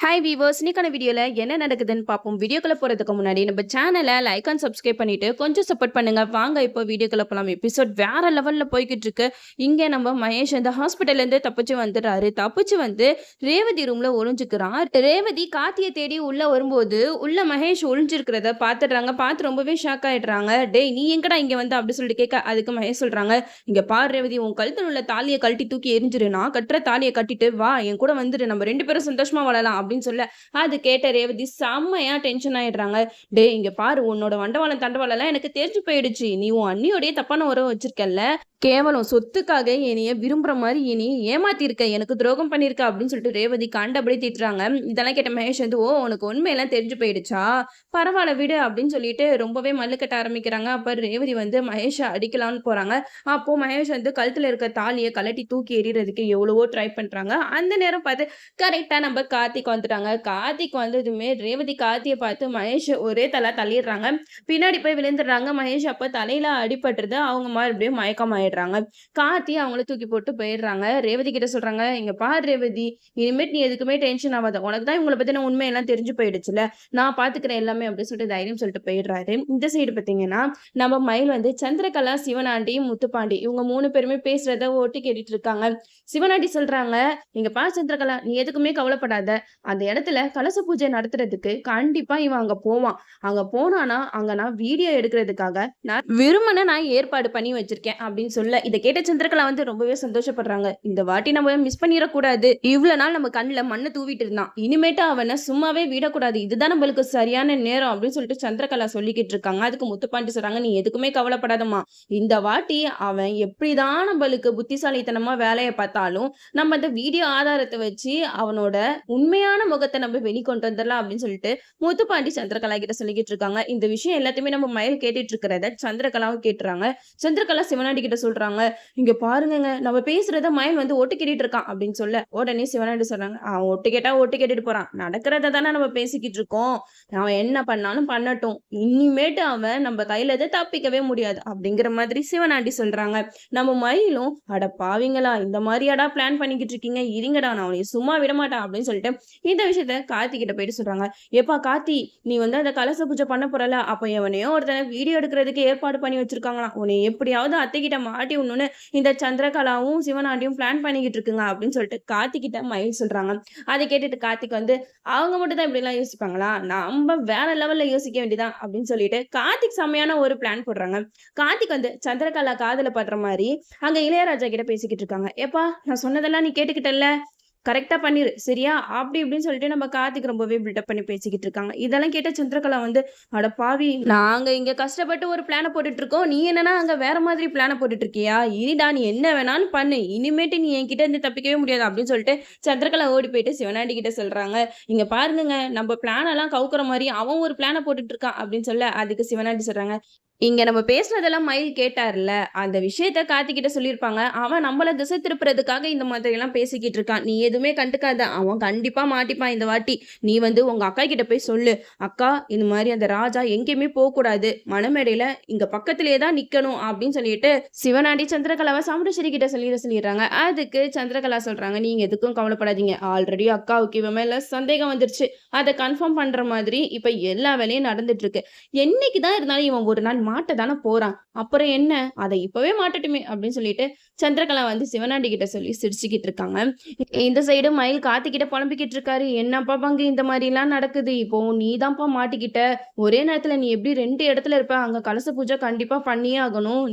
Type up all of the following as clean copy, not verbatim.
Hi viewers, இன்னைக்கான வீடியோவில் என்ன நடக்குதுன்னு பார்ப்போம். வீடியோக்குள்ள போகிறதுக்கு முன்னாடி நம்ம சேனலை லைக் அண்ட் சப்ஸ்கிரைப் பண்ணிட்டு கொஞ்சம் சப்போர்ட் பண்ணுங்க. வாங்க இப்போ வீடியோக்குள்ள போகலாம். எபிசோட் வேற லெவலில் போய்கிட்டு இருக்கு. இங்கே நம்ம மகேஷ் அந்த ஹாஸ்பிட்டல்லேருந்து தப்பிச்சு வந்துடுறாரு. தப்பிச்சு வந்து ரேவதி ரூமில் ஒளிஞ்சுக்கிறான். ரேவதி காத்தியை தேடி உள்ளே வரும்போது உள்ள மகேஷ் ஒளிஞ்சிருக்கிறத பார்த்துடுறாங்க. பார்த்து ரொம்பவே ஷாக் ஆகிடுறாங்க. டேய், நீ எங்கடா இங்கே வந்து அப்படி சொல்லிட்டு கேட்க, அதுக்கு மகேஷ் சொல்கிறாங்க, இங்கே பாரு ரேவதி, உன் கழுத்தில் உள்ள தாலியை கழட்டி தூக்கி எரிஞ்சிரு. நான் கட்டுற தாலியை கட்டிட்டு வா, என் கூட வந்துடு, நம்ம 2 பேரும் சந்தோஷமா வாழலாம் அப்படின்னு சொல்ல, அது கேட்ட ரேவதி செம்மையா டென்ஷன் ஆயிடுறாங்க. டே, இங்க பாரு, உன்னோட வண்டவாளம் தண்டவாளம் எல்லாம் எனக்கு தெரிஞ்சு போயிடுச்சு. நீ உன் அண்ணியோடய தப்பான உறவு வச்சிருக்கல, கேவலம் சொத்துக்காக என்னைய விரும்புற மாதிரி என்னைய ஏமாத்திருக்க, எனக்கு துரோகம் பண்ணிருக்க அப்படின்னு சொல்லிட்டு ரேவதி கண்டபடி திட்டுறாங்க. இதெல்லாம் கேட்ட மகேஷ் வந்து, ஓ, உனக்கு உண்மையெல்லாம் தெரிஞ்சு போயிடுச்சா, பரவாயில்ல விடு அப்படின்னு சொல்லிட்டு ரொம்பவே மல்லு கட்ட ஆரம்பிக்கிறாங்க. அப்ப ரேவதி வந்து மகேஷை அடிக்கலாம்னு போறாங்க. அப்போ மகேஷ் வந்து கழுத்துல இருக்க தாலியை கலட்டி தூக்கி எறிறதுக்கு எவ்வளவோ ட்ரை பண்றாங்க. அந்த நேரம் பார்த்து கரெக்டா நம்ம கார்த்திக் வந்துட்டாங்க. கார்த்திக் வந்ததுமே ரேவதி கார்த்தியை பார்த்து மகேஷ் ஒரே தள்ளிடுறாங்க. பின்னாடி போய் விழுந்துடுறாங்க. மகேஷ் அப்ப தலையில அடிபட்டுறது. அவங்க மறுபடியும் மயக்கம் ஆயிடுறாங்க. கார்த்தி அவங்கள தூக்கி போட்டு போயிடுறாங்க. ரேவதி கிட்ட சொல்றாங்க, இங்க பாரு ரேவதி, இனிமேட் நீ எதுக்குமே டென்ஷன் ஆகாத, உனக்கு தான் இவங்களை பத்தின உண்மையெல்லாம் தெரிஞ்சு போயிடுச்சுல, நான் பாத்துக்கிறேன் எல்லாமே அப்படின்னு சொல்லிட்டு தைரியம் சொல்லிட்டு போயிடுறாரு. இந்த சைடு பாத்தீங்கன்னா நம்ம மயில் வந்து சந்திரகலா, சிவனாண்டி, முத்துப்பாண்டி இவங்க 3 பேருமே பேசுறத ஒட்டி கேட்டுட்டு இருக்காங்க. சிவனாண்டி சொல்றாங்க, இங்க பா சந்திரகலா, நீ எதுக்குமே கவலைப்படாத, அந்த இடத்துல கலச பூஜை நடத்துறதுக்கு கண்டிப்பா இவன் அங்க போவான். அங்க போனானா அங்க நான் வீடியோ எடுக்கிறதுக்காக நான் ஏற்பாடு பண்ணி வச்சிருக்கேன் அப்படின்னு சொல்ல, இதை கேட்ட சந்திரகலா வந்து ரொம்பவே சந்தோஷப்படுறாங்க. இந்த வாட்டி நம்ம மிஸ் பண்ணிடக்கூடாது, இவ்வளவு நாள் நம்ம கண்ணுல மண்ணு தூவிட்டு இருந்தான், இனிமேட்டு அவனை சும்மாவே விடக்கூடாது, இதுதான் நம்மளுக்கு சரியான நேரம் அப்படின்னு சொல்லிட்டு சந்திரகலா சொல்லிக்கிட்டு இருக்காங்க. அதுக்கு முத்துப்பாண்டி சொல்றாங்க, நீ எதுக்குமே கவலைப்படாதம்மா, இந்த வாட்டி அவன் எப்படிதான் நம்மளுக்கு புத்திசாலித்தனமா வேலையை பார்த்தாலும் நம்ம அந்த வீடியோ ஆதாரத்தை வச்சு அவனோட உண்மையான முகத்தை நம்ம வெளிக்கொண்டு வந்துடலாம் அப்படின்னு சொல்லிட்டு முத்துப்பாண்டி சந்திரகலா கிட்ட சொல்லிக்கிட்டு இருக்காங்க. இந்த விஷயம் எல்லாத்தையுமே நம்ம மயில் கேட்டுட்டு இருக்கிறத சந்திரகலாவும் கேட்டுறாங்க. சந்திரகலா சிவனாண்டி கிட்ட சொல்றாங்க, இங்க பாருங்க, நம்ம பேசுறத மயில் வந்து ஒட்டு கேட்டுட்டு இருக்கான் அப்படின்னு சொல்ல, உடனே சிவனாண்டி சொல்றாங்க, அவன் ஒட்டு கேட்டா ஒட்டு கேட்டுட்டு போறான், நடக்கிறத தானே நம்ம பேசிக்கிட்டு இருக்கோம், அவன் என்ன பண்ணாலும் பண்ணட்டும், இனிமேட்டு அவன் நம்ம கையில இதை தப்பிக்கவே முடியாது அப்படிங்கிற மாதிரி சிவனாண்டி சொல்றாங்க. நம்ம மயிலும், அட பாவீங்களா, இந்த மாதிரியாடா பிளான் பண்ணிக்கிட்டு இருக்கீங்க, இருங்கடா, நான் அவனை சும்மா விட மாட்டான் அப்படின்னு சொல்லிட்டு இந்த விஷயத்த கார்த்தி கிட்ட போயிட்டு சொல்றாங்க. ஏப்பா கார்த்தி, நீ வந்து அந்த கலச பூஜை பண்ண போறல, அப்ப எவனையோ ஒருத்தனை வீடியோ எடுக்கிறதுக்கு ஏற்பாடு பண்ணி வச்சிருக்காங்களாம், உன்னை எப்படியாவது அத்தை கிட்ட மாட்டி விடணும்னு இந்த சந்திரகலாவும் சிவனாண்டியும் பிளான் பண்ணிக்கிட்டு இருக்குங்க அப்படின்னு சொல்லிட்டு கார்த்திக் கிட்ட மயில் சொல்றாங்க. அதை கேட்டுட்டு கார்த்திக் வந்து, அவங்க மட்டும் தான் இப்படி எல்லாம் யோசிப்பாங்களா, நம்ம வேற லெவல்ல யோசிக்க வேண்டியதான் அப்படின்னு சொல்லிட்டு கார்த்திக் செம்மையான ஒரு பிளான் போடுறாங்க. கார்த்திக் வந்து சந்திரகலா காதல படுற மாதிரி அங்க இளையராஜா கிட்ட பேசிக்கிட்டு இருக்காங்க. ஏப்பா, நான் சொன்னதெல்லாம் நீ கேட்டுக்கிட்டல, கரெக்டா பண்ணிரு சரியா அப்படி இப்படின்னு சொல்லிட்டு நம்ம கார்த்திக் ரொம்பவே பில்டப் பண்ணி பேசிக்கிட்டு இருக்காங்க. இதெல்லாம் கேட்ட சந்திரகலா வந்து, அட பாவி, நாங்க இங்க கஷ்டப்பட்டு ஒரு பிளான போட்டுட்டு இருக்கோம், நீ என்னன்னா அங்க வேற மாதிரி பிளான போட்டுட்டு இருக்கியா, இனிடா நீ என்ன வேணாலும் பண்ணு, இனிமேட்டு நீ என்கிட்ட இருந்து தப்பிக்கவே முடியாது அப்படின்னு சொல்லிட்டு சந்திரகலா ஓடி போயிட்டு சிவனாண்டி கிட்ட சொல்றாங்க, இங்க பாருங்க, நம்ம பிளான் எல்லாம் கவுக்குற மாதிரி அவன் ஒரு பிளான போட்டுட்டு இருக்கான் அப்படின்னு சொல்ல, அதுக்கு சிவனாண்டி சொல்றாங்க, இங்க நம்ம பேசுனதெல்லாம் மயில் கேட்டார்ல, அந்த விஷயத்த கார்த்திகிட்ட சொல்லியிருப்பாங்க, அவன் நம்மள திசை திருப்புறதுக்காக இந்த மாதிரி எல்லாம் பேசிக்கிட்டு இருக்கான், நீ எதுவுமே கண்டுக்காத, அவன் கண்டிப்பா மாட்டிப்பான் இந்த வாட்டி, நீ வந்து உங்க அக்கா கிட்ட போய் சொல்லு, அக்கா இந்த மாதிரி அந்த ராஜா எங்கேயுமே போக கூடாது, மணமேடையில இங்க பக்கத்திலேயே தான் நிக்கணும் அப்படின்னு சொல்லிட்டு சிவனாண்டி சந்திரகலாவை சாமுண்டேஸ்வரி கிட்ட சொல்லிடுறாங்க. அதுக்கு சந்திரகலா சொல்றாங்க, நீங்க எதுக்கும் கவலைப்படாதீங்க, ஆல்ரெடி அக்காவுக்கு இவன் மேல சந்தேகம் வந்துருச்சு, அதை கன்ஃபார்ம் பண்ற மாதிரி இப்ப எல்லா வேலையும் நடந்துட்டு இருக்கு, என்னைக்குதான் இருந்தாலும் இவன் ஒரு நாள் மாட்ட தானே போறான், அப்புறம் என்ன, அதை இப்பவே மாட்டட்டுமே அப்படின்னு சொல்லிட்டு சந்திரகலா வந்து சிவனாண்டி கிட்ட சொல்லி சிரிச்சுக்கிட்டு இருக்காங்க. இந்த சைடு மயில் கார்த்திகிட்ட புலம்பிக்கிட்டு இருக்காரு, என்னப்பா பங்கு இந்த மாதிரி எல்லாம் நடக்குது, இப்போ நீ தான்ப்பா மாட்டிக்கிட்ட, ஒரே நேரத்துல நீ எப்படி 2 இடத்துல இருப்ப, அங்க கலச பூஜை கண்டிப்பா பண்ணியே ஆகணும்,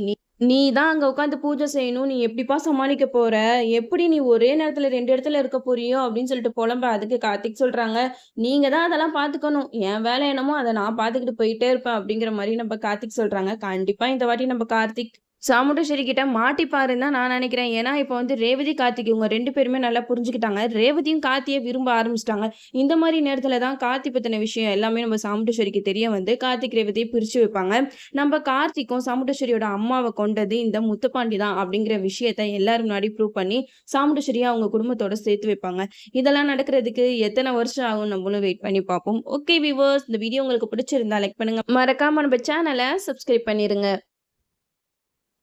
நீ தான் அங்க உட்காந்து பூஜை செய்யணும், நீ எப்படிப்பா சமாளிக்க போற, எப்படி நீ ஒரே நேரத்துல 2 இடத்துல இருக்க போறியோ அப்படின்னு சொல்லிட்டு புலம்ப. அதுக்கு கார்த்திக் சொல்றாங்க, நீங்க தான் அதெல்லாம் பாத்துக்கணும், என் வேலை என்னமோ அதை நான் பாத்துக்கிட்டு போயிட்டே இருப்பேன் அப்படிங்கிற மாதிரி நம்ம கார்த்திக் சொல்றாங்க. கண்டிப்பா இந்த வாட்டி நம்ம கார்த்திக் சாமுண்டேஸ்வரி கிட்ட மாட்டிப்பாருன்னு தான் நான் நினைக்கிறேன். ஏன்னா இப்போ வந்து ரேவதி கார்த்திக் இவங்க 2 பேருமே நல்லா புரிஞ்சுக்கிட்டாங்க. ரேவதியும் கார்த்தியை விரும்ப ஆரம்பிச்சிட்டாங்க. இந்த மாதிரி நேரத்துல தான் கார்த்தி பத்தின விஷயம் எல்லாமே நம்ம சாமுண்டேஸ்வரிக்கு தெரிய வந்து கார்த்திக் ரேவதியை பிரிச்சு வைப்பாங்க. நம்ம கார்த்திக்கும் சாமுண்டேஸ்வரியோட அம்மாவை கொண்டது இந்த முத்துப்பாண்டி தான் அப்படிங்கிற விஷயத்த எல்லாரும் முன்னாடி ப்ரூவ் பண்ணி சாமுண்டேஸ்வரியை அவங்க குடும்பத்தோட சேர்த்து வைப்பாங்க. இதெல்லாம் நடக்கிறதுக்கு எத்தனை வருஷம் ஆகும் நம்மளும் வெயிட் பண்ணி பார்ப்போம். ஓகே வியூவர்ஸ், இந்த வீடியோ உங்களுக்கு பிடிச்சிருந்தா லைக் பண்ணுங்க, மறக்காம நம்ம சேனலை சப்ஸ்கிரைப் பண்ணிருங்க.